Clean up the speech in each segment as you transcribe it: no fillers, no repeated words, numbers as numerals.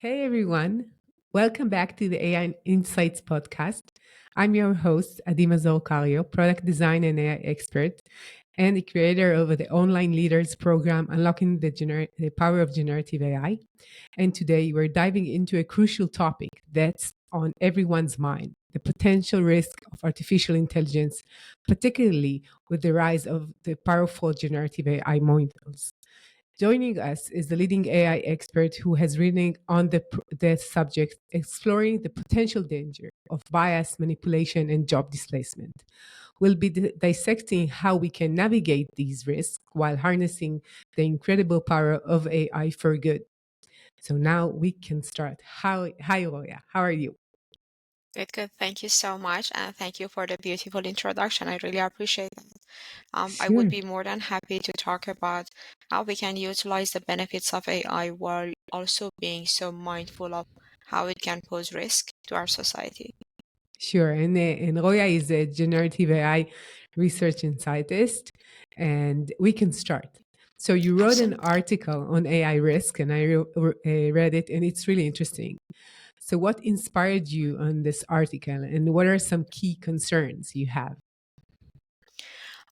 Hey everyone, welcome back to the AI Insights podcast. I'm your host, Mazor, Kario, product design and AI expert, and the creator of the online leaders program, Unlocking the Power of Generative AI. And today we're diving into a crucial topic that's on everyone's mind: the potential risk of artificial intelligence, particularly with the rise of the powerful generative AI models. Joining us is the leading AI expert who has written on the subject, exploring the potential danger of bias, manipulation, and job displacement. We'll be dissecting how we can navigate these risks while harnessing the incredible power of AI for good. So now we can start. Hi, Roya. How are you? Good, good. Thank you so much. And thank you for the beautiful introduction. I really appreciate that. I would Sure. be more than happy to talk about how we can utilize the benefits of AI while also being so mindful of how it can pose risk to our society. Sure. And Roya is a generative AI research and scientist, and we can start. So you wrote an Absolutely. article on AI risk, and I read it, and it's really interesting. So, what inspired you on this article, and what are some key concerns you have?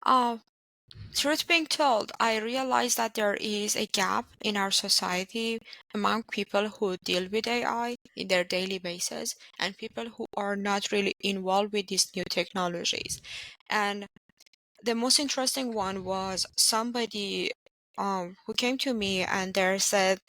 Uh, Truth being told, I realize that there is a gap in our society among people who deal with AI in their daily basis and people who are not really involved with these new technologies. And the most interesting one was somebody who came to me and they said,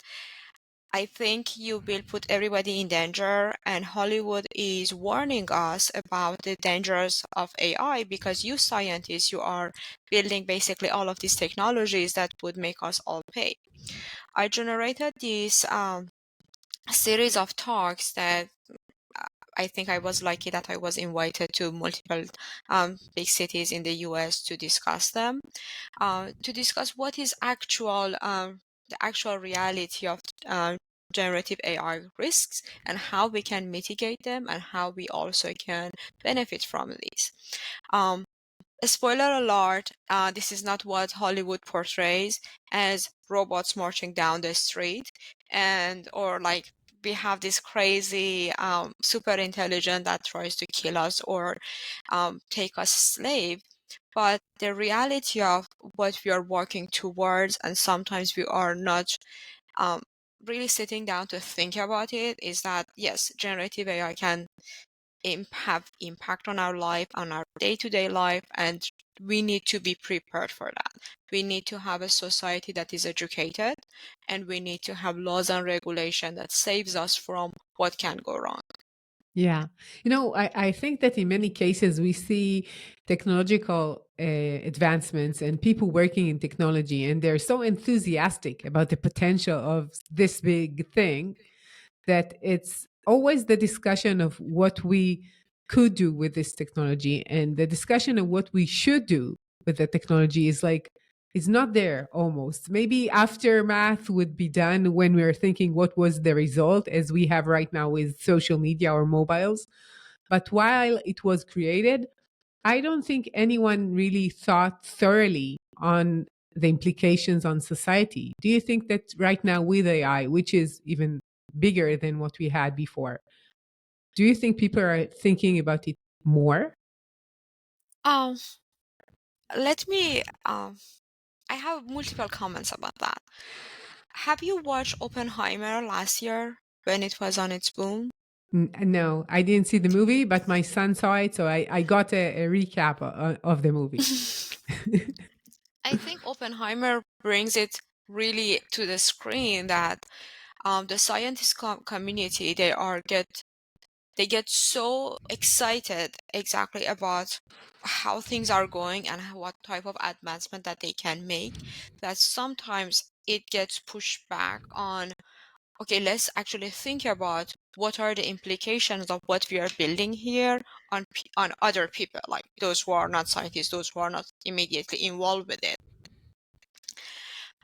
I think you will put everybody in danger, and Hollywood is warning us about the dangers of AI because you scientists, you are building basically all of these technologies that would make us all pay. I generated this series of talks that uh, I think I was lucky that I was invited to multiple big cities in the US to discuss them, to discuss what is the actual reality of generative AI risks and how we can mitigate them and how we also can benefit from these. Um, Spoiler alert, this is not what Hollywood portrays as robots marching down the street and or like we have this crazy super intelligent that tries to kill us or take us slave. But the reality of what we are working towards, and sometimes we are not um, really sitting down to think about it, is that yes, generative AI can have impact on our life, on our day-to-day life, and we need to be prepared for that. We need to have a society that is educated, and we need to have laws and regulation that saves us from what can go wrong. Yeah. I think that in many cases we see technological advancements and people working in technology, and they're so enthusiastic about the potential of this big thing that it's always the discussion of what we could do with this technology, and the discussion of what we should do with the technology is like it's not there. Almost maybe aftermath would be done when we're thinking what was the result, as we have right now with social media or mobiles. But while it was created, I don't think anyone really thought thoroughly on the implications on society. Do you think that right now with AI, which is even bigger than what we had before, do you think people are thinking about it more? Um, Let me, I have multiple comments about that. Have you watched Oppenheimer last year when it was on its boom? No, I didn't see the movie, but my son saw it, so I got a recap of the movie. I think Oppenheimer brings it really to the screen that the scientist community they get so excited exactly about how things are going and what type of advancement that they can make that sometimes it gets pushed back on, okay, let's actually think about what are the implications of what we are building here on on other people, like those who are not scientists, those who are not immediately involved with it.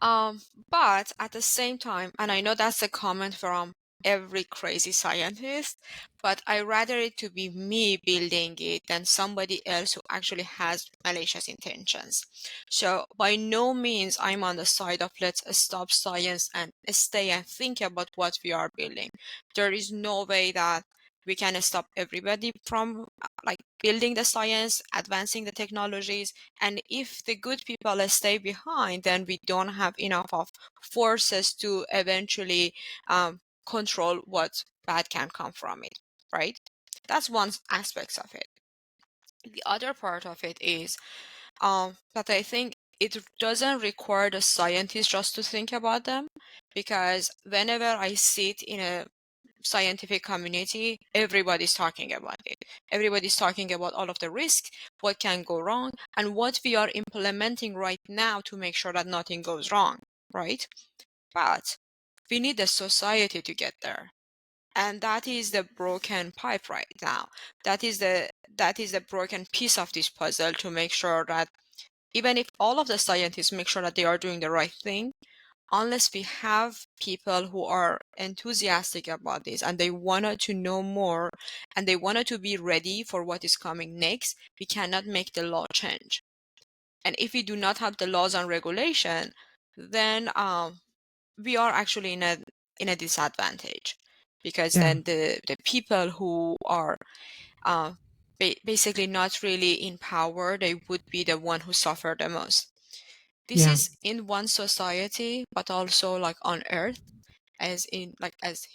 Um, but at the same time, and I know that's a comment from every crazy scientist, but I rather it to be me building it than somebody else who actually has malicious intentions. So by no means I'm on the side of let's stop science and stay and think about what we are building. There is no way that we can stop everybody from like building the science, advancing the technologies, and if the good people stay behind, then we don't have enough of forces to eventually control what bad can come from it, right? That's one aspect of it. The other part of it is that I think it doesn't require the scientists just to think about them, because whenever I sit in a scientific community, everybody's talking about it. Everybody's talking about all of the risks, what can go wrong, and what we are implementing right now to make sure that nothing goes wrong, right? But we need the society to get there. And that is the broken pipe right now. That is the broken piece of this puzzle, to make sure that even if all of the scientists make sure that they are doing the right thing, unless we have people who are enthusiastic about this and they wanted to know more and they wanted to be ready for what is coming next, we cannot make the law change. And if we do not have the laws and regulation, then we are actually in a disadvantage, because Yeah. then the people who are uh, basically not really in power, they would be the one who suffer the most. This Yeah. is in one society, but also like on Earth, as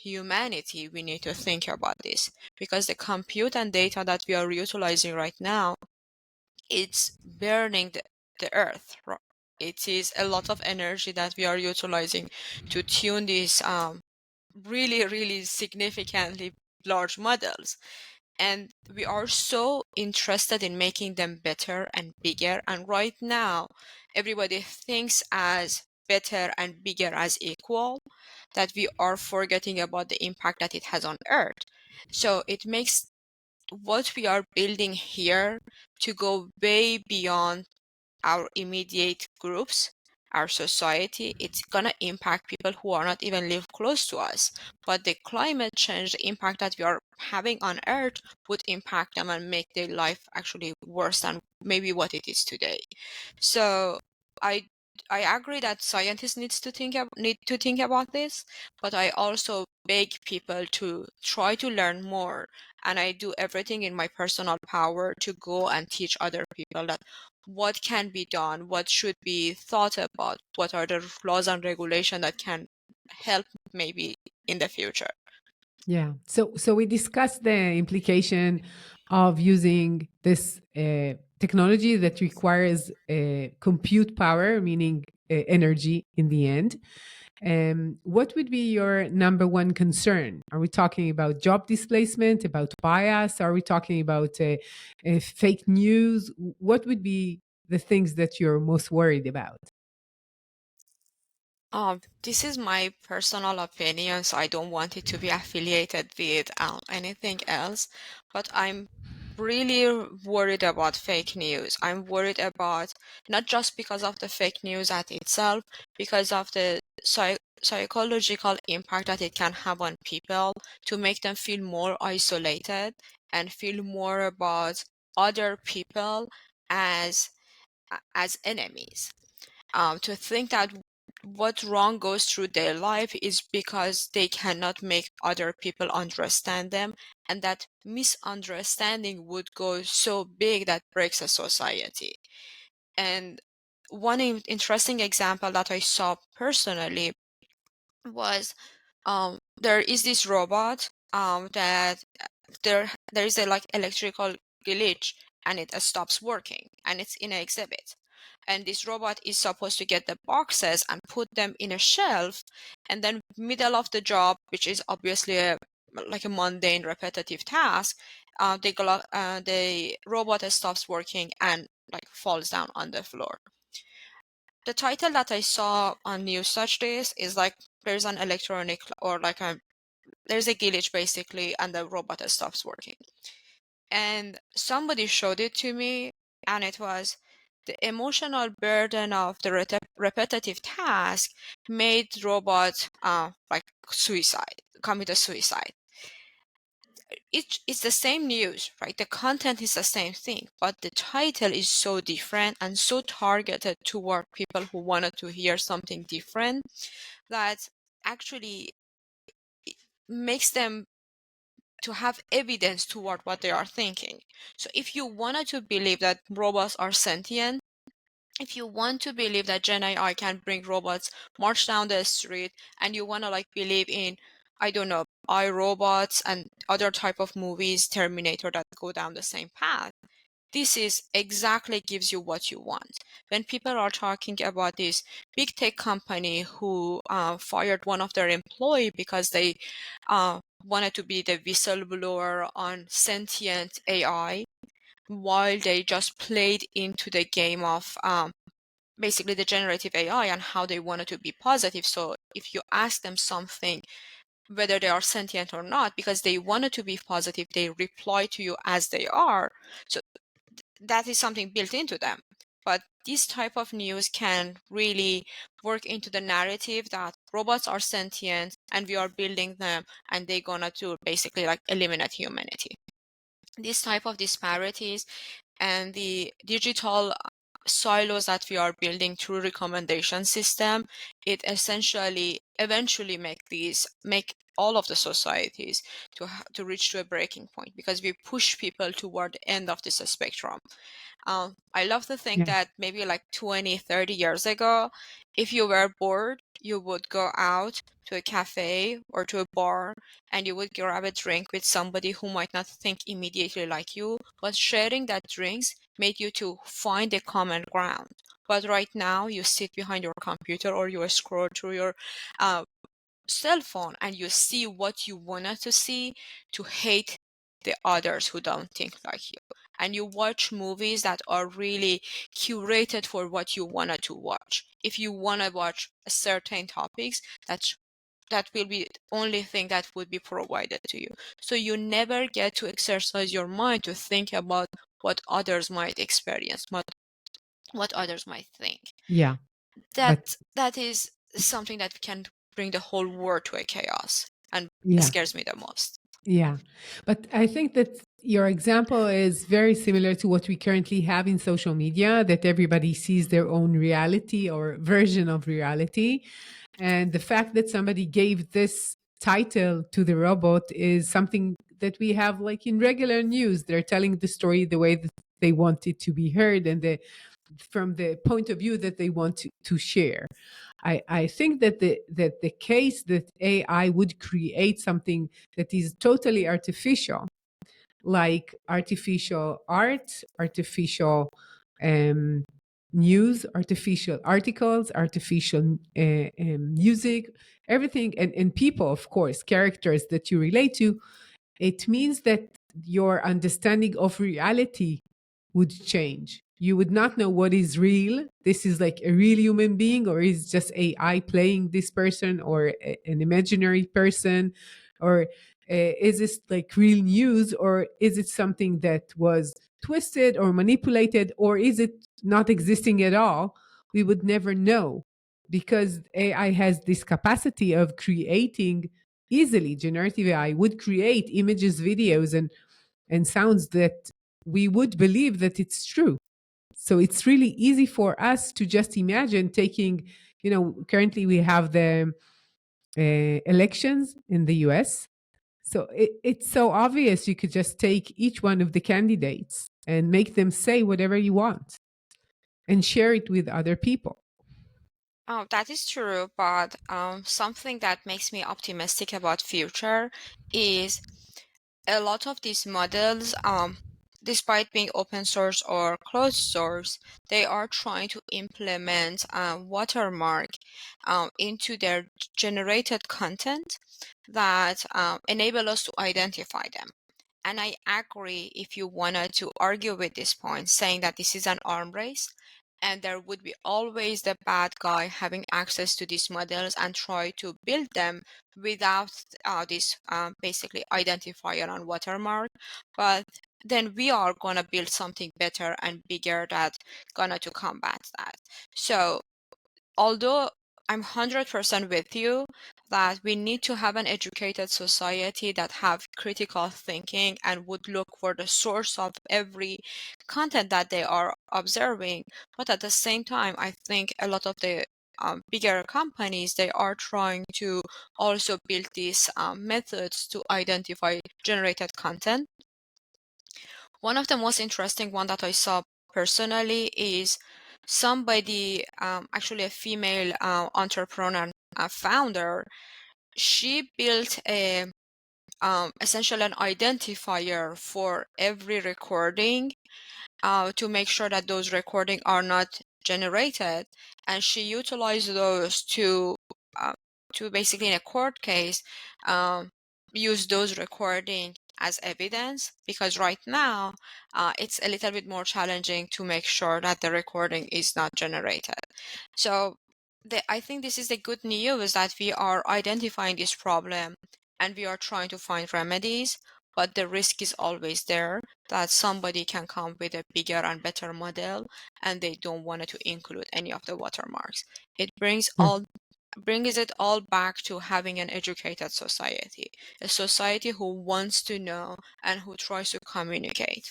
humanity, we need to think about this, because the compute and data that we are utilizing right now, it's burning the Earth. It is a lot of energy that we are utilizing to tune these really, really significantly large models. And we are so interested in making them better and bigger. And right now, everybody thinks as better and bigger as equal, that we are forgetting about the impact that it has on Earth. So it makes what we are building here to go way beyond our immediate groups, our society. It's gonna impact people who are not even live close to us. But the climate change, the impact that we are having on Earth, would impact them and make their life actually worse than maybe what it is today. So I I agree that scientists need to think about this, but I also beg people to try to learn more, and I do everything in my personal power to go and teach other people that what can be done, what should be thought about, what are the laws and regulation that can help maybe in the future. Yeah. So we discussed the implication of using this technology that requires compute power, meaning energy in the end. What would be your number one concern? Are we talking about job displacement, about bias? Are we talking about fake news? What would be the things that you're most worried about? This is my personal opinion, so I don't want it to be affiliated with anything else, but I'm really worried about fake news. I'm worried about, not just because of the fake news at itself, because of the psychological impact that it can have on people, to make them feel more isolated and feel more about other people as as enemies. To think that what wrong goes through their life is because they cannot make other people understand them, and that misunderstanding would go so big that breaks a society. And one interesting example that I saw personally was there is this robot that there is a like electrical glitch, and it stops working, and it's in an exhibit, and this robot is supposed to get the boxes and put them in a shelf, and then middle of the job, which is obviously like a mundane repetitive task, the robot stops working and like falls down on the floor. The title that I saw on news such days is like, there's an electronic, or like there's a glitch basically, and the robot stops working. And somebody showed it to me, and it was the emotional burden of the repetitive task made robot like suicide. commit a suicide. It's the same news, right? The content is the same thing, but the title is so different and so targeted toward people who wanted to hear something different that actually makes them to have evidence toward what they are thinking. So if you wanted to believe that robots are sentient, if you want to believe that Gen AI can bring robots march down the street, and you want to like believe in, I don't know, iRobots and other type of movies, Terminator, that go down the same path, this is exactly gives you what you want. When people are talking about this big tech company who fired one of their employee because they wanted to be the whistleblower on sentient AI, while they just played into the game of basically the generative AI and how they wanted to be positive. So if you ask them something, whether they are sentient or not, because they wanted to be positive, they reply to you as they are. So that is something built into them. But this type of news can really work into the narrative that robots are sentient and we are building them and they're gonna to basically like eliminate humanity. This type of disparities and the digital silos that we are building through recommendation system, it essentially eventually make all of the societies to reach to a breaking point, because we push people toward the end of this spectrum. I love to think Yeah. that maybe like 20, 30 years ago, if you were bored, you would go out to a cafe or to a bar and you would grab a drink with somebody who might not think immediately like you, but sharing that drinks made you to find a common ground. But right now, you sit behind your computer or you scroll through your uh, cell phone and you see what you wanted to see to hate the others who don't think like you. And you watch movies that are really curated for what you wanted to watch. If you want to watch a certain topics, that will be the only thing that would be provided to you. So you never get to exercise your mind to think about what others might experience, what others might think. Yeah. But That is something that can bring the whole world to a chaos and yeah. scares me the most. Yeah. But I think that your example is very similar to what we currently have in social media, that everybody sees their own reality or version of reality. And the fact that somebody gave this title to the robot is something that we have like in regular news. They're telling the story the way that they want it to be heard and from the point of view that they want to share. I think that the case that AI would create something that is totally artificial, like artificial art, artificial um, news, artificial articles, artificial music, everything, and people, of course, characters that you relate to, it means that your understanding of reality would change. You would not know what is real. This is like a real human being, or is just AI playing this person, or an imaginary person, or is this like real news, or is it something that was twisted or manipulated, or is it not existing at all? We would never know, because AI has this capacity of creating easily. Generative AI would create images, videos, and sounds that we would believe that it's true. So it's really easy for us to just imagine taking, currently we have the elections in the US. So it's so obvious you could just take each one of the candidates and make them say whatever you want and share it with other people. Oh, that is true, but something that makes me optimistic about future is a lot of these models, despite being open source or closed source, they are trying to implement a watermark into their generated content that enable us to identify them. And I agree if you wanted to argue with this point, saying that this is an arm race and there would be always the bad guy having access to these models and try to build them without this basically identifier and watermark. But then we are going to build something better and bigger that gonna to combat that. So although I'm 100% with you that we need to have an educated society that have critical thinking and would look for the source of every content that they are observing. But at the same time, I think a lot of the bigger companies, they are trying to also build these methods to identify generated content. One of the most interesting one that I saw personally is somebody, actually a female entrepreneur founder. She built a essentially an identifier for every recording to make sure that those recordings are not generated, and she utilized those uh, to basically in a court case um, use those recording as evidence, because right now it's a little bit more challenging to make sure that the recording is not generated. So I think this is the good news, that we are identifying this problem and we are trying to find remedies, but the risk is always there that somebody can come with a bigger and better model and they don't want to include any of the watermarks. It brings it all back to having an educated society, a society who wants to know and who tries to communicate.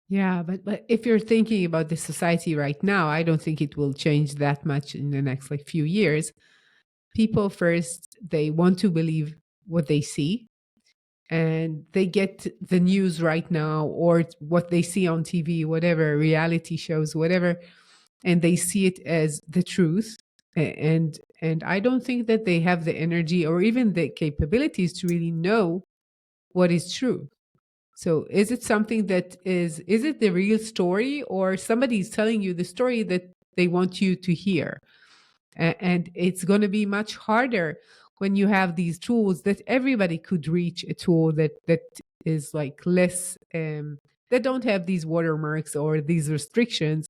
Yeah, but if you're thinking about the society right now, I don't think it will change that much in the next like few years. People first, they want to believe what they see, and they get the news right now or what they see on TV, whatever reality shows, whatever, and they see it as the truth. And I don't think that they have the energy or even the capabilities to really know what is true. So is it something that is it the real story, or somebody is telling you the story that they want you to hear? And it's going to be much harder when you have these tools that everybody could reach, a tool that is like less that don't have these watermarks or these restrictions,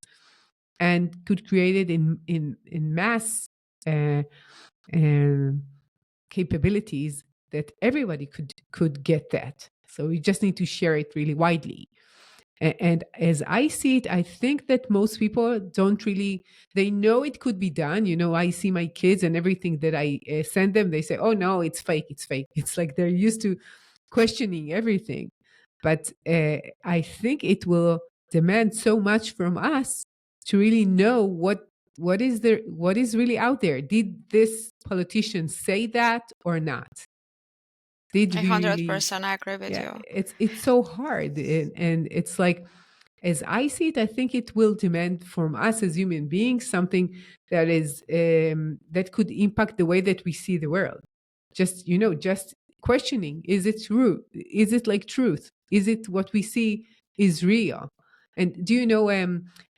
and could create it in mass uh, um, capabilities that everybody could get that. So we just need to share it really widely. And as I see it, I think that most people don't really, they know it could be done. You know, I see my kids and everything that I send them, they say, oh no, it's fake, it's fake. It's like they're used to questioning everything. But I think it will demand so much from us to really know what is really out there. Did this politician say that or not? Did I we really? 100% agree with Yeah, you. it's so hard, and it's like, as I see it, I think it will demand from us as human beings something that is that could impact the way that we see the world. Just just questioning: is it true? Is it like truth? Is it what we see is real? And do you know?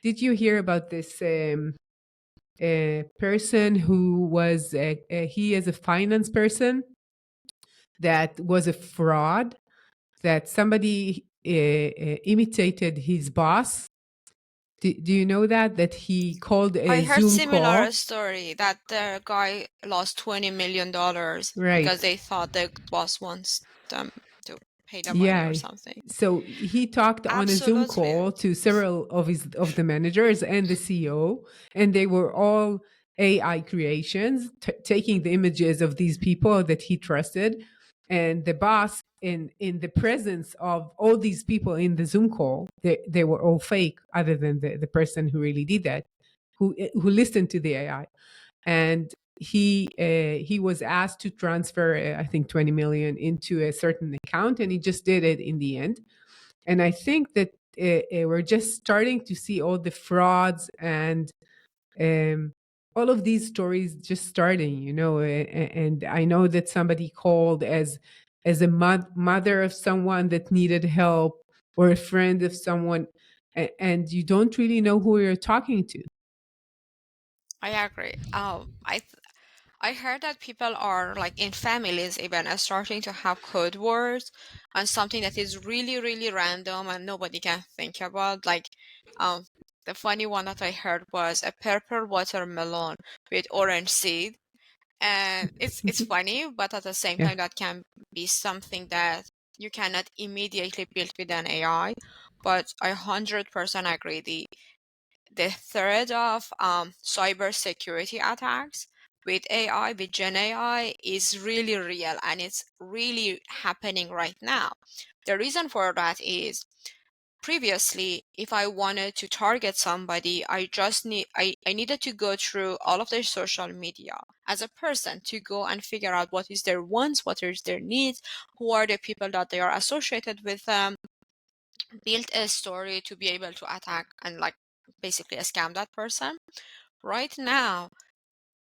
Did you hear about this person who was he is a finance person that was a fraud? That somebody imitated his boss. Do you know that he called I a heard Zoom similar call? story that the guy lost $20 million because Right. they thought the boss wants them to pay the money or Yeah. something. So he talked on a Zoom Absolutely. call to several of the managers and the CEO, and they were all AI creations, taking the images of these people that he trusted, and the boss in the presence of all these people in the Zoom call, they were all fake, other than the person who really did that, who listened to the AI. And he was asked to transfer I think 20 million into a certain account, and he just did it in the end. And I think that we're just starting to see all the frauds and um, all of these stories just starting, and I know that somebody called as a mother of someone that needed help, or a friend of someone, and you don't really know who you're talking to. I agree. I heard that people are like in families even are starting to have code words on something that is really, really random and nobody can think about. Like, um, the funny one that I heard was a purple watermelon with orange seed. And it's funny, but at the same Yeah. time, that can be something that you cannot immediately build with an AI. But I 100% agree. The threat of cyber security attacks with AI, with Gen AI, is really real, and it's really happening right now. The reason for that is, previously, if I wanted to target somebody, I needed to go through all of their social media as a person to go and figure out what is their wants, what is their needs, who are the people that they are associated with them, build a story to be able to attack and like basically scam that person. Right now,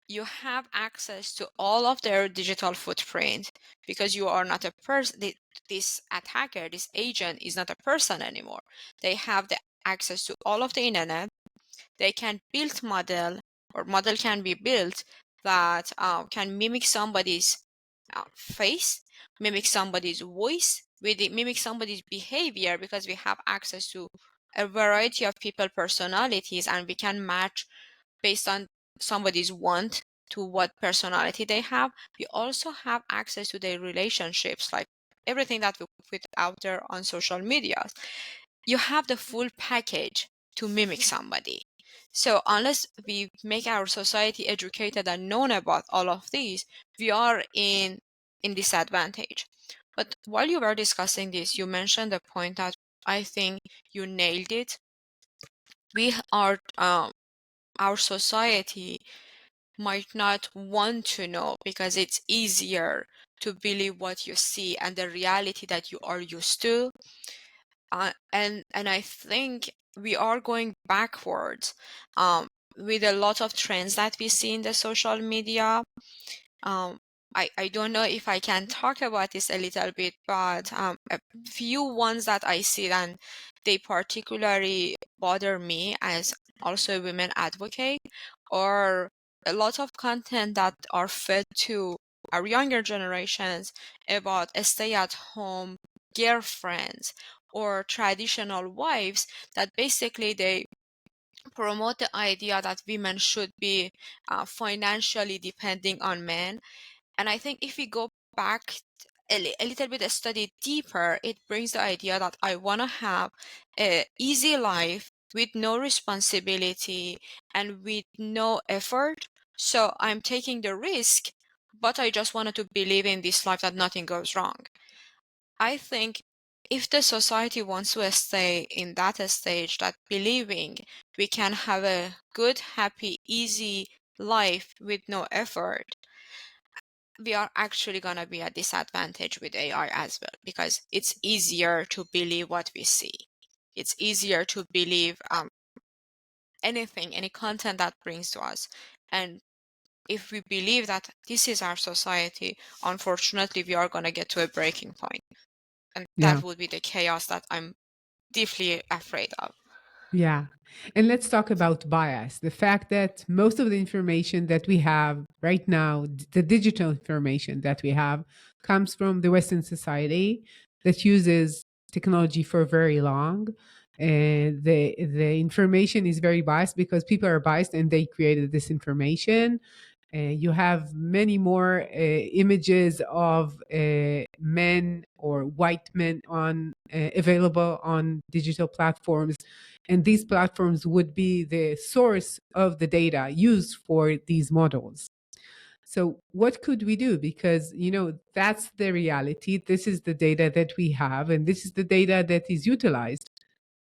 you have access to all of their digital footprint because you are not a person. This attacker, this agent is not a person anymore. They have the access to all of the internet. They can build model, or model can be built that can mimic somebody's face, mimic somebody's voice, mimic somebody's behavior, because we have access to a variety of people personalities, and we can match based on somebody's want to what personality they have. We also have access to their relationships, like everything that we put out there on social media. You have the full package to mimic somebody. So unless we make our society educated and known about all of these, we are in disadvantage. But while you were discussing this, you mentioned a point that I think you nailed it. We are our society might not want to know because it's easier to believe what you see and the reality that you are used to. And I think we are going backwards with a lot of trends that we see in the social media. Um, I don't know if I can talk about this a little bit, but a few ones that I see and they particularly bother me as also a women advocate, or a lot of content that are fed to our younger generations about a stay-at-home girlfriends or traditional wives, that basically they promote the idea that women should be financially depending on men. And I think if we go back a little bit, a study deeper, it brings the idea that I want to have a easy life with no responsibility and with no effort. So I'm taking the risk, but I just wanted to believe in this life that nothing goes wrong. I think if the society wants to stay in that stage, that believing we can have a good, happy, easy life with no effort, we are actually going to be at disadvantage with AI as well, because it's easier to believe what we see. It's easier to believe anything, any content that brings to us. And if we believe that this is our society, unfortunately, we are going to get to a breaking point. And Yeah. that would be the chaos that I'm deeply afraid of. Yeah. And let's talk about bias. The fact that most of the information that we have right now, the digital information that we have, comes from the Western society that uses technology for very long. And the information is very biased because people are biased and they created this information. You have many more images of men or white men on available on digital platforms, and these platforms would be the source of the data used for these models. So what could we do? Because that's the reality. This is the data that we have, and this is the data that is utilized.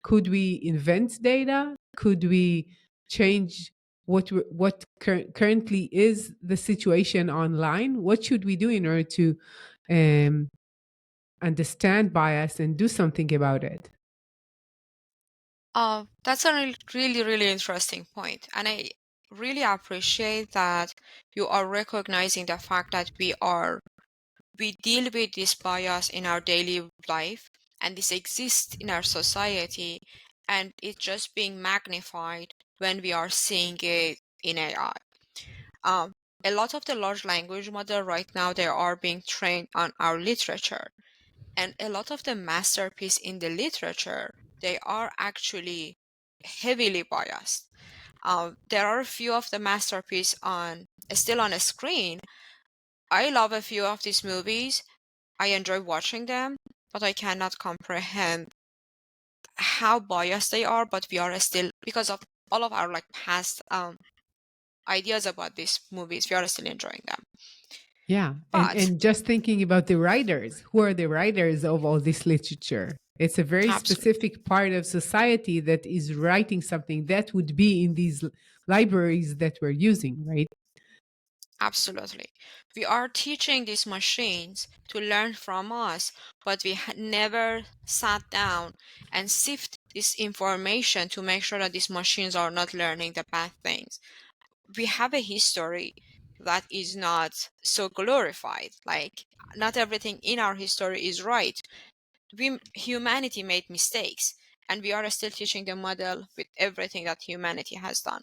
Could we invent data? Could we change currently is the situation online? What should we do in order to um, understand bias and do something about it? That's a really, really interesting point. And I really appreciate that you are recognizing the fact that we deal with this bias in our daily life, and this exists in our society, and it's just being magnified when we are seeing it in AI. Um, a lot of the large language model right now, they are being trained on our literature, and a lot of the masterpiece in the literature, they are actually heavily biased. There are a few of the masterpiece on still on a screen. I love a few of these movies. I enjoy watching them, but I cannot comprehend how biased they are. But we are still, because of all of our like past ideas about these movies. We are still enjoying them. Yeah. But And just thinking about the writers, who are the writers of all this literature? It's a very absolutely, specific part of society that is writing something that would be in these libraries that we're using, right? absolutely. We are teaching these machines to learn from us, but we never sat down and sift this information to make sure that these machines are not learning the bad things. We have a history that is not so glorified. Like, not everything in our history is right. Humanity made mistakes, and we are still teaching the model with everything that humanity has done.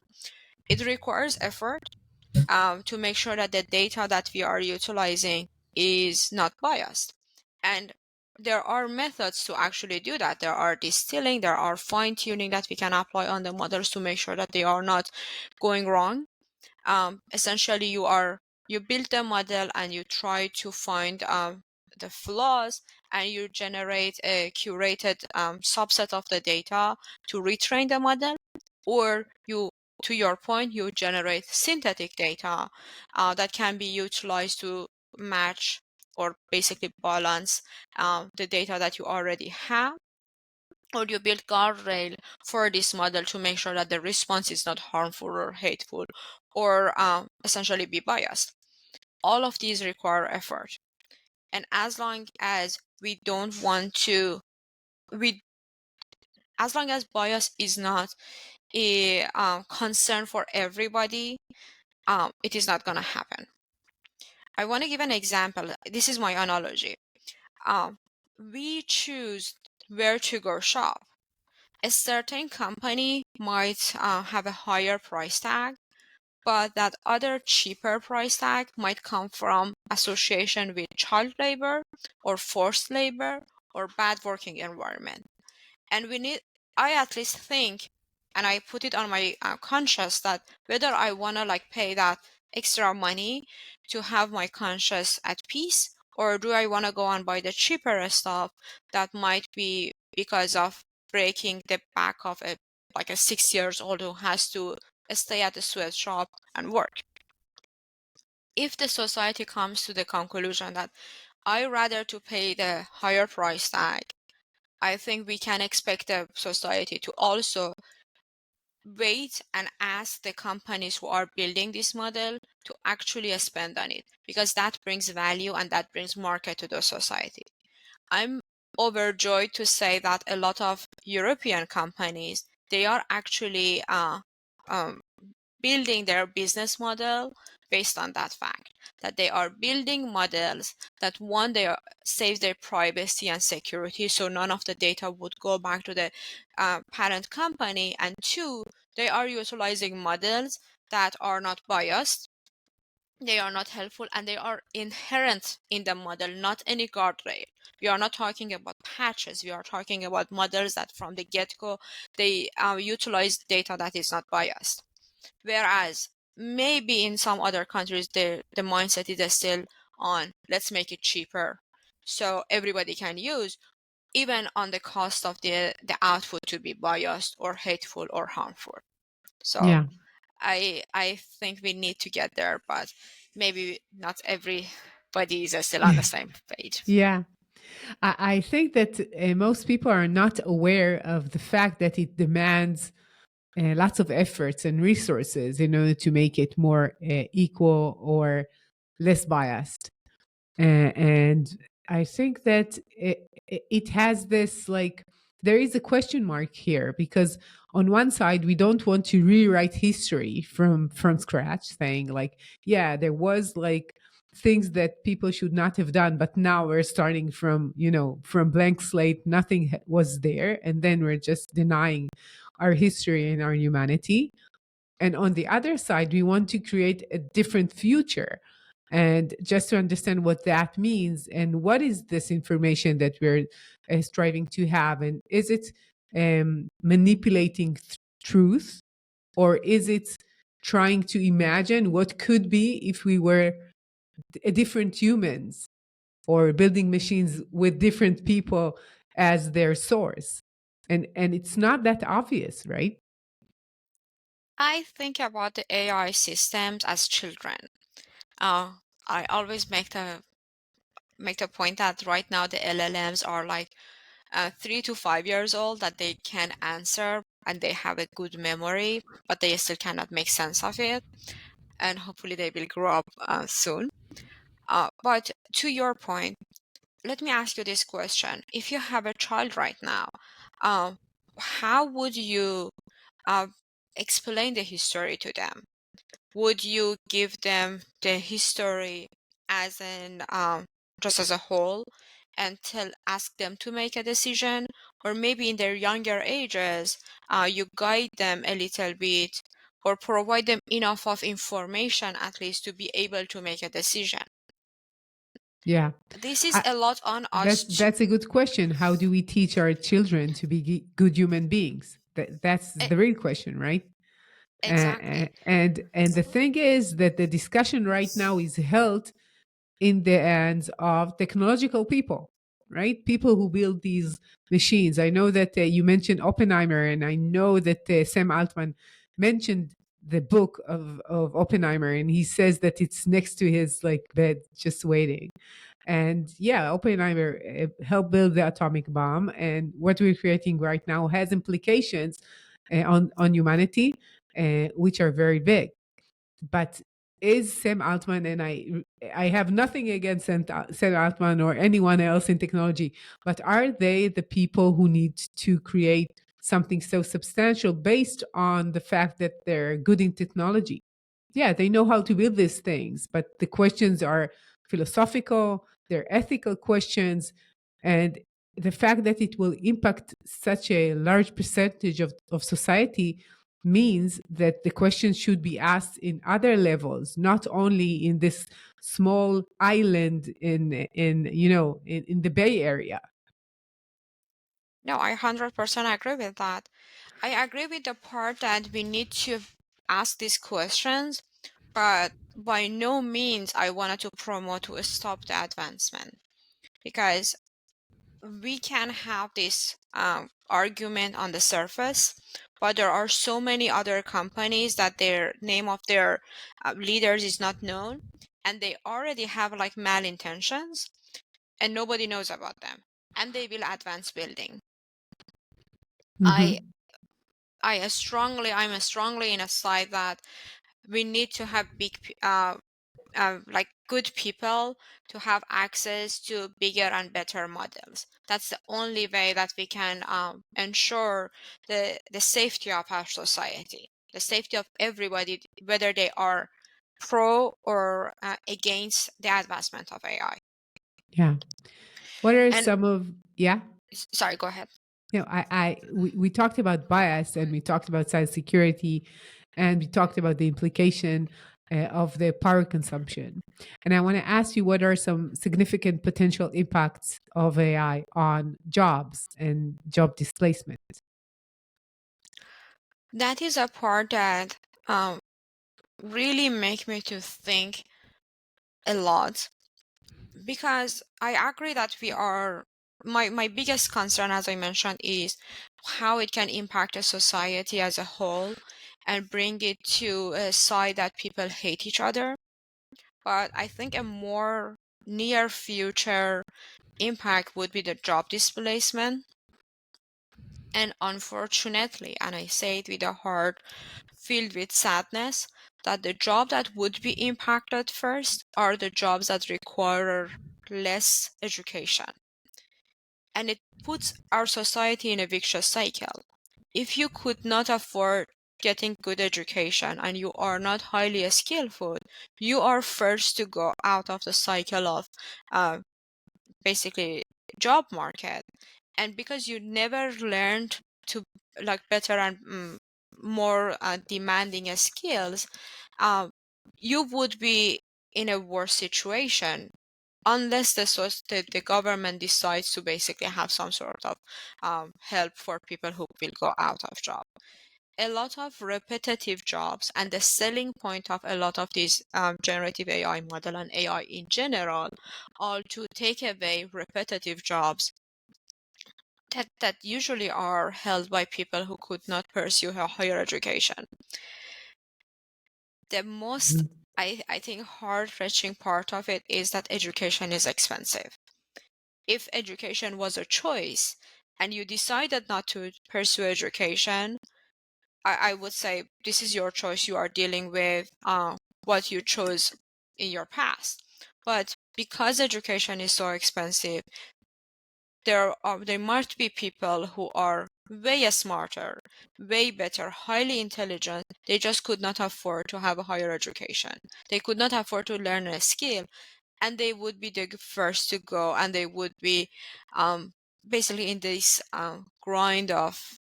It requires effort to make sure that the data that we are utilizing is not biased. And there are methods to actually do that. There are distilling, there are fine tuning that we can apply on the models to make sure that they are not going wrong. Essentially, you build the model and you try to find the flaws, and you generate a curated subset of the data to retrain the model, or you, to your point, you generate synthetic data that can be utilized to match or basically balance the data that you already have, or you build guardrail for this model to make sure that the response is not harmful or hateful or essentially be biased. All of these require effort. And as long as we don't want to, we as long as bias is not a concern for everybody, it is not going to happen. I want to give an example. This is my analogy. Um, we choose where to go shop. A certain company might have a higher price tag, but that other cheaper price tag might come from association with child labor or forced labor or bad working environment. And I at least think, and I put it on my conscience, that whether I want to like pay that extra money to have my conscience at peace, or do I want to go and buy the cheaper stuff that might be because of breaking the back of a 6 years old who has to stay at the sweatshop and work. If the society comes to the conclusion that I rather to pay the higher price tag, I think we can expect the society to also wait and ask the companies who are building this model to actually spend on it, because that brings value and that brings market to the society. I'm overjoyed to say that a lot of European companies, they are actually um, building their business model based on that fact, that they are building models that, one, they save their privacy and security, so none of the data would go back to the parent company, and two, they are utilizing models that are not biased, they are not helpful, and they are inherent in the model, not any guardrail. We are not talking about patches, we are talking about models that from the get-go, they utilize data that is not biased. Whereas maybe in some other countries, the mindset is still on, let's make it cheaper so everybody can use, even on the cost of the output to be biased or hateful or harmful. So Yeah. I think we need to get there, but maybe not everybody is still on the same page. Yeah. I think that most people are not aware of the fact that it demands lots of efforts and resources in order to make it more equal or less biased. And I think that it has this like, there is a question mark here, because on one side we don't want to rewrite history from scratch, saying like, yeah, there was like things that people should not have done, but now we're starting from, from blank slate, nothing was there, and then we're just denying our history and our humanity. And on the other side, we want to create a different future. And just to understand what that means, and what is this information that we're striving to have, and is it manipulating truth, or is it trying to imagine what could be if we were different humans, or building machines with different people as their source? And it's not that obvious, right? I think about the AI systems as children. Uh, I always make the point that right now the LLMs are like 3 to 5 years old, that they can answer and they have a good memory, but they still cannot make sense of it. And hopefully they will grow up soon. But to your point, let me ask you this question. If you have a child right now, um, how would you uh, explain the history to them? Would you give them the history as an just as a whole and ask them to make a decision, or maybe in their younger ages, you guide them a little bit or provide them enough of information at least to be able to make a decision? Yeah. This is I, a lot on us. that's a good question. How do we teach our children to be good human beings? That's E- the real question, right? exactly. And the thing is that the discussion right now is held in the hands of technological people, right? People who build these machines. I know that you mentioned Oppenheimer, and I know that Sam Altman mentioned the book of Oppenheimer, and he says that it's next to his like bed, just waiting. And yeah, Oppenheimer helped build the atomic bomb, and what we're creating right now has implications on humanity, which are very big. But is Sam Altman, and I have nothing against Sam Altman or anyone else in technology, but are they the people who need to create something so substantial based on the fact that they're good in technology? Yeah, they know how to build these things, but the questions are philosophical, they're ethical questions, and the fact that it will impact such a large percentage of society means that the question should be asked in other levels, not only in this small island in the Bay Area. No, I 100% agree with that. I agree with the part that we need to ask these questions, but by no means I wanted to promote to stop the advancement, because we can have this argument on the surface, but there are so many other companies that their name of their leaders is not known, and they already have like malintentions and nobody knows about them, and they will advance building. I Hmm. I'm strongly in a side that we need to have like good people to have access to bigger and better models. That's the only way that we can ensure the safety of our society, the safety of everybody, whether they are pro or against the advancement of AI. Yeah. What are And some of yeah? sorry, go ahead. We talked about bias, and we talked about cybersecurity, and we talked about the implication of the power consumption. And I want to ask you, what are some significant potential impacts of AI on jobs and job displacement? That is a part that really make me to think a lot, because I agree that we are my biggest concern, as I mentioned, is how it can impact a society as a whole and bring it to a side that people hate each other. But I think a more near future impact would be the job displacement. And unfortunately, and I say it with a heart filled with sadness, that the job that would be impacted first are the jobs that require less education. And it puts our society in a vicious cycle. If you could not afford getting good education and you are not highly skillful, you are first to go out of the cycle of uh, basically job market. And because you never learned to like better and more demanding skills, uh, you would be in a worse situation unless the government decides to basically have some sort of help for people who will go out of job. A lot of repetitive jobs, and the selling point of a lot of these generative AI model and AI in general are to take away repetitive jobs that usually are held by people who could not pursue a higher education. The most, Mhm. I think, heart-wrenching part of it is that education is expensive. If education was a choice and you decided not to pursue education, I would say this is your choice. You are dealing with what you chose in your past. But because education is so expensive, there must be people who are way smarter, way better, highly intelligent. They just could not afford to have a higher education. They could not afford to learn a skill, and they would be the first to go, and they would be um, basically in this grind of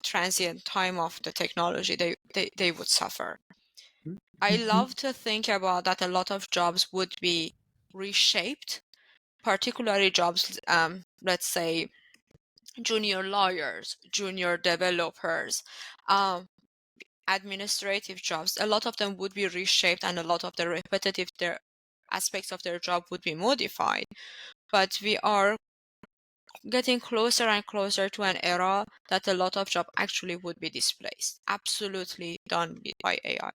transient time of the technology. They would suffer. I Mhm. love to think about that a lot of jobs would be reshaped, particularly jobs, let's say junior lawyers, junior developers, um, administrative jobs. A lot of them would be reshaped, and a lot of the repetitive their aspects of their job would be modified. But we are getting closer and closer to an era that a lot of jobs actually would be displaced, absolutely done by AI.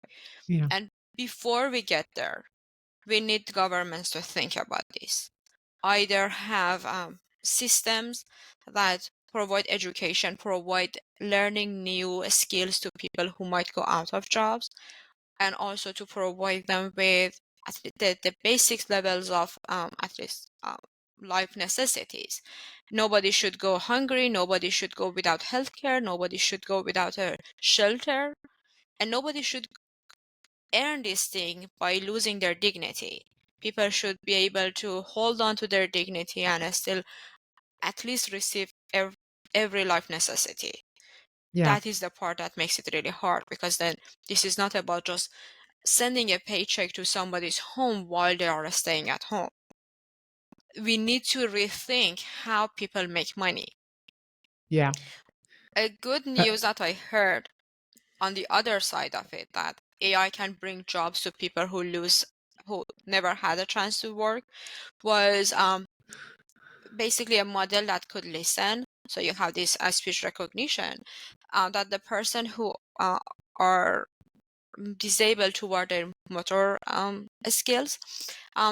Yeah. And before we get there, we need governments to think about this. Either have systems that provide education, provide learning new skills to people who might go out of jobs, and also to provide them with the basic levels of at least life necessities. Nobody should go hungry, nobody should go without healthcare, nobody should go without a shelter, and nobody should earn this thing by losing their dignity. People should be able to hold on to their dignity and still at least receive every life necessity. Yeah. That is the part that makes it really hard, because then this is not about just sending a paycheck to somebody's home while they are staying at home. We need to rethink how people make money. Yeah. A good Uh, news that I heard on the other side of it, that AI can bring jobs to people who never had a chance to work, was basically a model that could listen. So you have this speech recognition, that the person who are disabled toward their motor skills,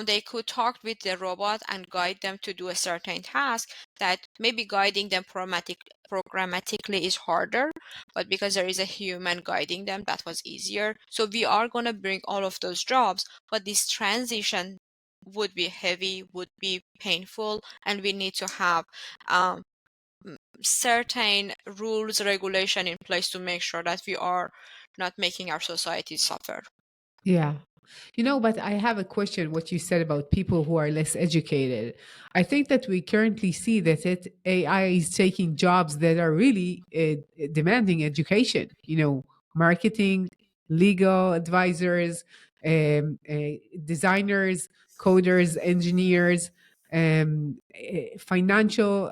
they could talk with the robot and guide them to do a certain task that maybe guiding them programmatically is harder, but because there is a human guiding them, that was easier. So we are going to bring all of those jobs, but this transition would be heavy, would be painful, and we need to have um, certain rules, regulation in place to make sure that we are not making our society suffer. yeah. But I have a question. What you said about people who are less educated. I think that we currently see that AI is taking jobs that are really demanding education. Marketing, legal advisors, designers, coders, engineers, financial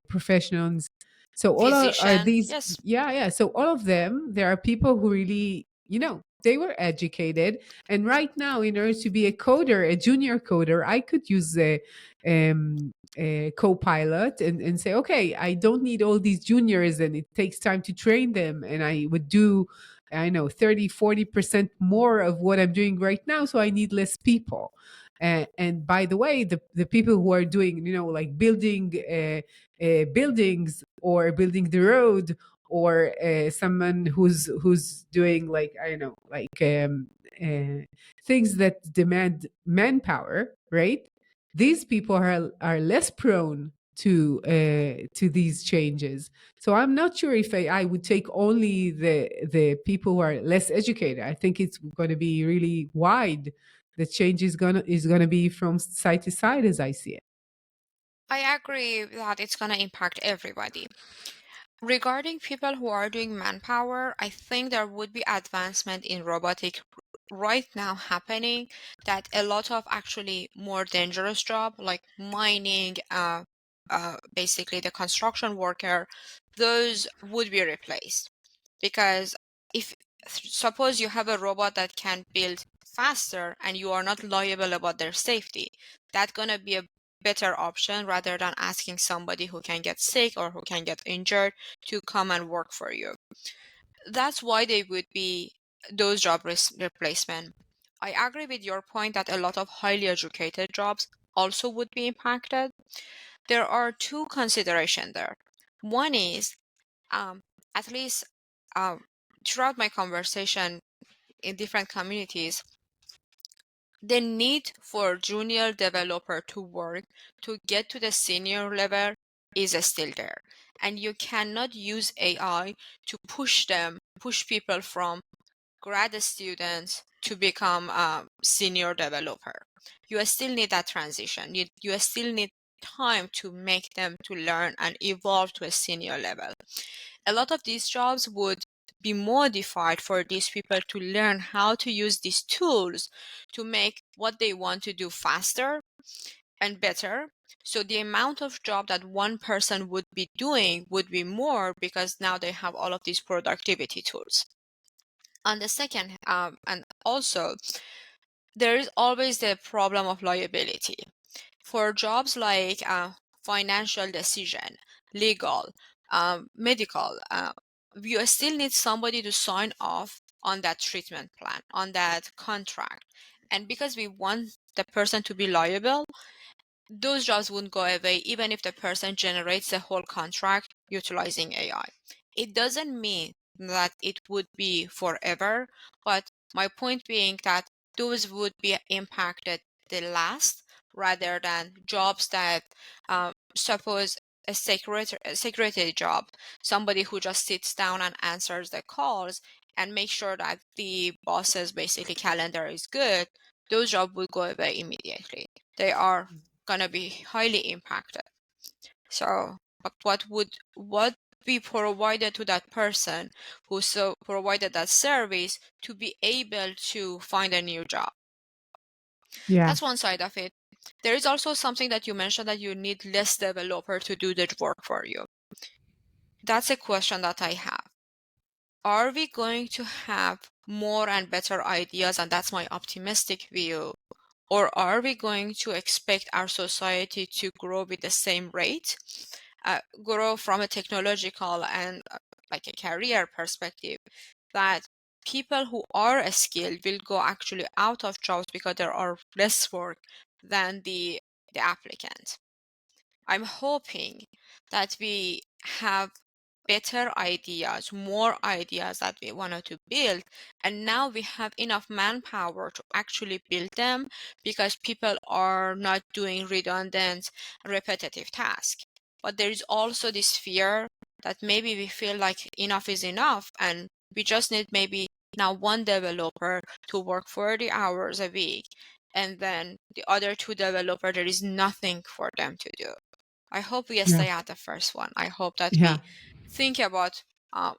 professionals. So are Physician, these, yes. yeah, yeah. So all of them, there are people who really, they were educated. And right now, in order to be a coder, a junior coder, I could use a co-pilot and say, okay, I don't need all these juniors, and it takes time to train them. And I would do, I know, 30-40% more of what I'm doing right now. So I need less people. And by the way, the people who are doing, like building buildings or building the road, or someone who's doing, like, I don't know, like things that demand manpower, right? These people are less prone to these changes. So I'm not sure if I would take only the people who are less educated. I think it's going to be really wide. The change is gonna be from side to side, as I see it. I agree that it's going to impact everybody. Regarding people who are doing manpower, I think there would be advancement in robotic right now happening, that a lot of actually more dangerous job like mining, basically the construction worker, those would be replaced. Because if suppose you have a robot that can build faster and you are not liable about their safety, that's gonna be a better option rather than asking somebody who can get sick or who can get injured to come and work for you. That's why they would be those job replacement. I agree with your point that a lot of highly educated jobs also would be impacted. There are two considerations there. One is, um, at least um, throughout my conversation in different communities, the need for junior developer to work to get to the senior level is still there. And you cannot use AI to push people from grad students to become a senior developer. You still need that transition. You still need time to make them to learn and evolve to a senior level. A lot of these jobs would be modified for these people to learn how to use these tools to make what they want to do faster and better. So the amount of job that one person would be doing would be more because now they have all of these productivity tools. On the second, and also there is always the problem of liability. For jobs like financial decision, legal, medical, you still need somebody to sign off on that treatment plan, on that contract. And because we want the person to be liable, those jobs wouldn't go away even if the person generates the whole contract utilizing AI. It doesn't mean that it would be forever, but my point being that those would be impacted the last rather than jobs that suppose a secretary job, somebody who just sits down and answers the calls and make sure that the boss's basically calendar is good, those jobs will go away immediately. They are gonna be highly impacted. So what be provided to that person who so provided that service to be able to find a new job? Yeah. That's one side of it. There is also something that you mentioned that you need less developer to do the work for you. That's a question that I have. Are we going to have more and better ideas? And that's my optimistic view. Or are we going to expect our society to grow with the same rate, grow from a technological and like a career perspective, that people who are skilled will go actually out of jobs because there are less work than the applicant? I'm hoping that we have better ideas, more ideas that we wanted to build, and now we have enough manpower to actually build them because people are not doing redundant, repetitive tasks. But there is also this fear that maybe we feel like enough is enough and we just need maybe now one developer to work 40 hours a week, and then the other two developers, there is nothing for them to do. I hope we Yeah. stay at the first one. I hope that Yeah. we think about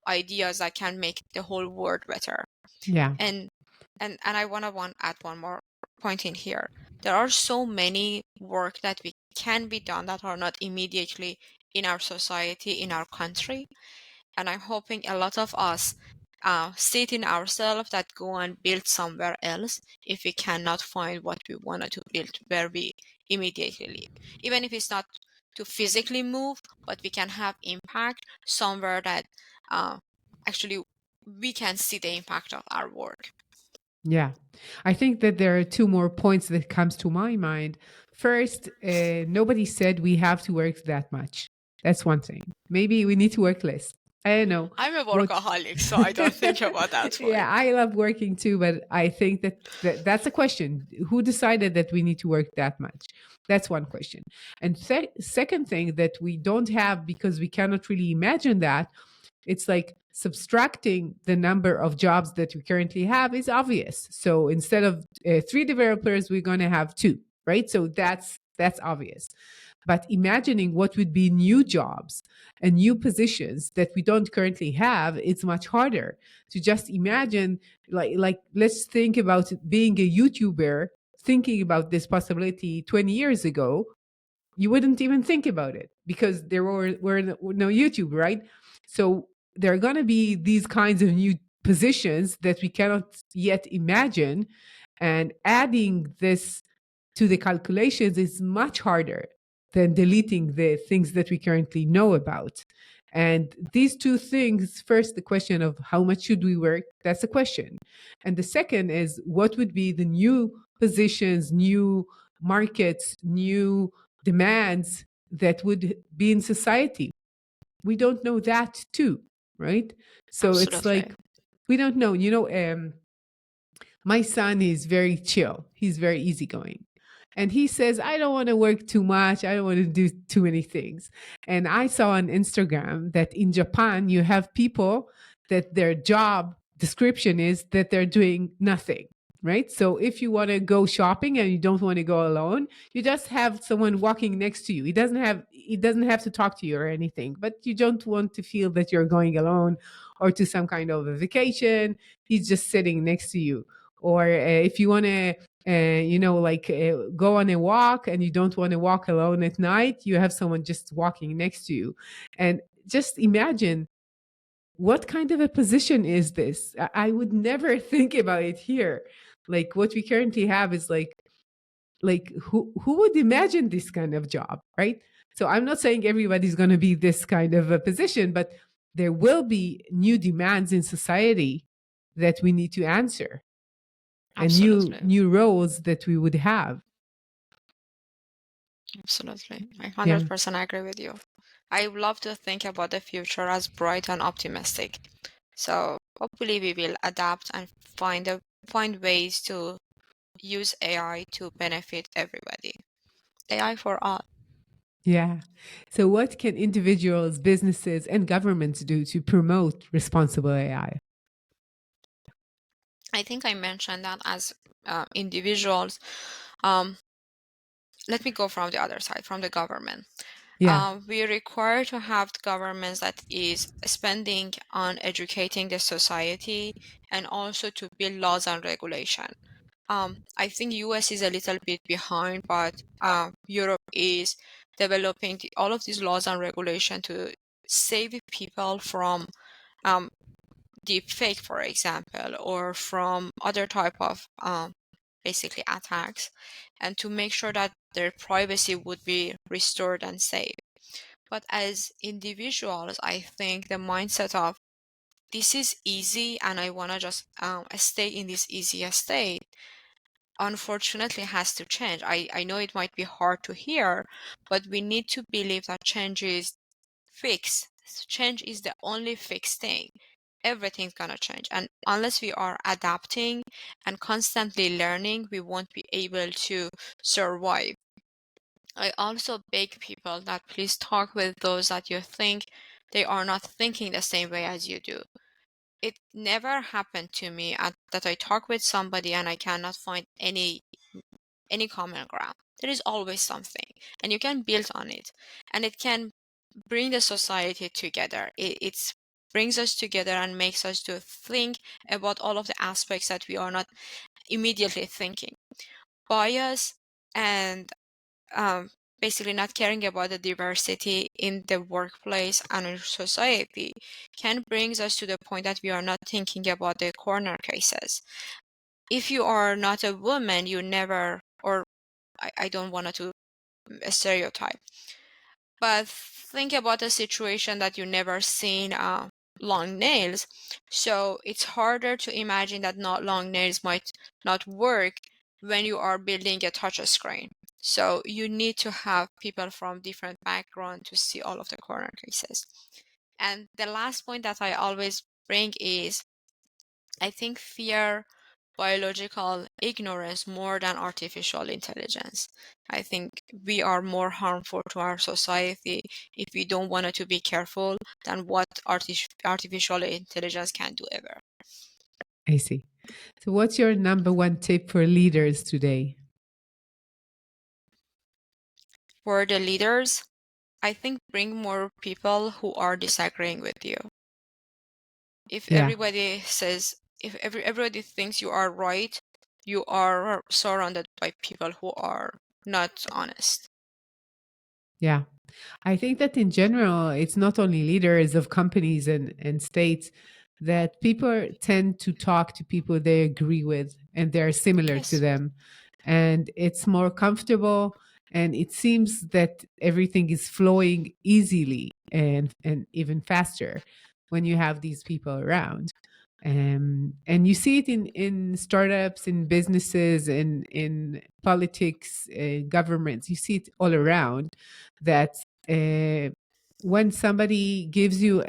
ideas that can make the whole world better. Yeah. And I want to add one more point in here. There are so many work that we can be done that are not immediately in our society, in our country. And I'm hoping a lot of us sit in ourselves that go and build somewhere else if we cannot find what we wanted to build where we immediately live. Even if it's not to physically move, but we can have impact somewhere that uh, actually we can see the impact of our work. Yeah. I think that there are two more points that comes to my mind. First, nobody said we have to work that much. That's one thing. Maybe we need to work less. I don't know I'm a what. workaholic, so I don't think about that Yeah, point. I love working too, but I think that's a question. Who decided that we need to work that much? That's one question. And second thing that we don't have because we cannot really imagine that, it's like subtracting the number of jobs that we currently have is obvious. So instead of three developers, we're going to have two, right? So that's obvious. But imagining what would be new jobs and new positions that we don't currently have, it's much harder to just imagine. Like let's think about being a YouTuber. Thinking about this possibility 20 years ago, you wouldn't even think about it because there were no YouTube, right? So there are going to be these kinds of new positions that we cannot yet imagine. And adding this to the calculations is much harder than deleting the things that we currently know about. And these two things, first, the question of how much should we work? That's a question. And the second is what would be the new positions, new markets, new demands that would be in society? We don't know that too, right? So it's Absolutely. like, we don't know. My son is very chill. He's very easygoing. And he says, I don't want to work too much. I don't want to do too many things. And I saw on Instagram that in Japan, you have people that their job description is that they're doing nothing, right? So if you want to go shopping and you don't want to go alone, you just have someone walking next to you. He doesn't have to talk to you or anything, but you don't want to feel that you're going alone or to some kind of a vacation. He's just sitting next to you. Or if you want to go on a walk and you don't want to walk alone at night, you have someone just walking next to you. And just imagine, what kind of a position is this? I would never think about it here. Like what we currently have is like who would imagine this kind of job, right? So I'm not saying everybody's going to be this kind of a position, but there will be new demands in society that we need to answer, and new Absolutely. new roles that we would have. Absolutely. I Yeah. 100% agree with you. I love to think about the future as bright and optimistic. So hopefully we will adapt and find ways to use AI to benefit everybody. AI for all. Yeah. So what can individuals, businesses, and governments do to promote responsible AI? I think I mentioned that as individuals. Um, Let me go from the other side, from the government. Yeah. We require to have governments that is spending on educating the society and also to build laws and regulation. I think US is a little bit behind, but Europe is developing all of these laws and regulation to save people from um, deep fake, for example, or from other type of basically attacks, and to make sure that their privacy would be restored and safe. But as individuals, I think the mindset of this is easy and I want to just stay in this easy state, unfortunately has to change. I know it might be hard to hear, but we need to believe that change is fixed. Change is the only fixed thing. Everything's gonna change. And unless we are adapting and constantly learning, we won't be able to survive. I also beg people that please talk with those that you think they are not thinking the same way as you do. It never happened to me that I talk with somebody and I cannot find any common ground. There is always something, and you can build on it, and it can bring the society together. It brings us together and makes us to think about all of the aspects that we are not immediately thinking. Bias and um, basically not caring about the diversity in the workplace and in society can bring us to the point that we are not thinking about the corner cases. If you are not a woman, you never, or I don't want to stereotype, but think about a situation that you never seen long nails. So it's harder to imagine that not long nails might not work when you are building a touch screen. So you need to have people from different background to see all of the corner cases. And the last point that I always bring is I think fear biological ignorance more than artificial intelligence. I think we are more harmful to our society if we don't want to be careful than what artificial intelligence can do ever. I see. So what's your number one tip for leaders today? For the leaders, I think bring more people who are disagreeing with you. If Yeah. everybody says, if everybody thinks you are right, you are surrounded by people who are not honest. Yeah. I think that in general, it's not only leaders of companies and states, that people tend to talk to people they agree with and they're similar to Yes. them. And it's more comfortable, and it seems that everything is flowing easily. and even faster when you have these people around. And you see it in startups, in businesses, in politics, governments. You see it all around that when somebody gives you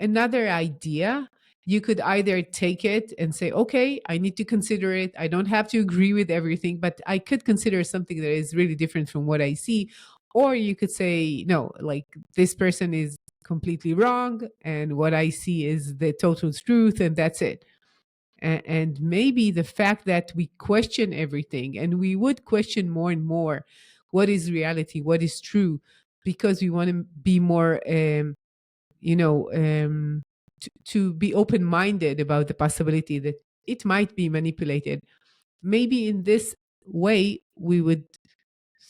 another idea, you could either take it and say, okay, I need to consider it. I don't have to agree with everything, but I could consider something that is really different from what I see. Or you could say, no, like, this person is completely wrong, and what I see is the total truth, and that's it. And maybe the fact that we question everything, and we would question more and more what is reality, what is true, because we want to be more you know, to be open minded about the possibility that it might be manipulated. Maybe in this way, we would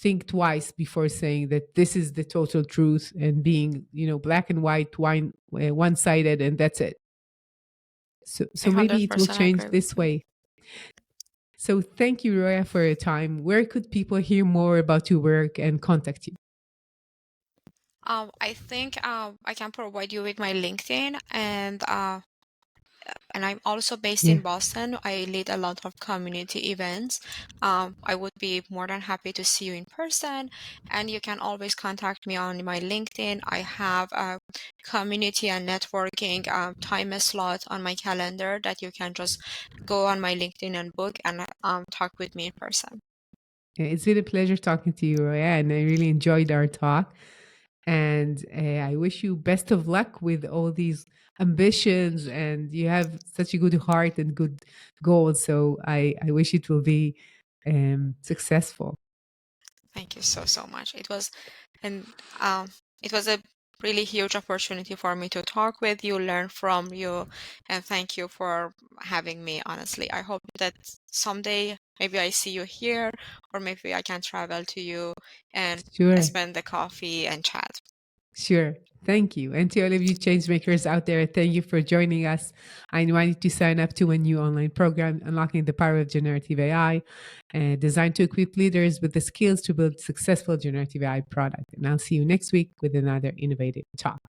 think twice before saying that this is the total truth, and being, black and white, one sided, and that's it. I So maybe it will 100% change agree with this you. way. So thank you, Roya, for your time. Where could people hear more about your work and contact you? I think I can provide you with my LinkedIn, and I'm also based Yeah. in Boston. I lead a lot of community events. I would be more than happy to see you in person, and you can always contact me on my LinkedIn. I have a community and networking time slot on my calendar that you can just go on my LinkedIn and book and talk with me in person. Yeah, it's been a pleasure talking to you, Roya, and I really enjoyed our talk. And I wish you best of luck with all these ambitions. And you have such a good heart and good goals. So I wish it will be successful. Thank you so much. And it was a really huge opportunity for me to talk with you, learn from you, and thank you for having me. Honestly, I hope that someday maybe I see you here, or maybe I can travel to you and Sure. spend the coffee and chat. Sure. Thank you. And to all of you change makers out there, thank you for joining us. I invite you to sign up to a new online program, Unlocking the Power of Generative AI, designed to equip leaders with the skills to build successful generative AI product. And I'll see you next week with another innovative talk.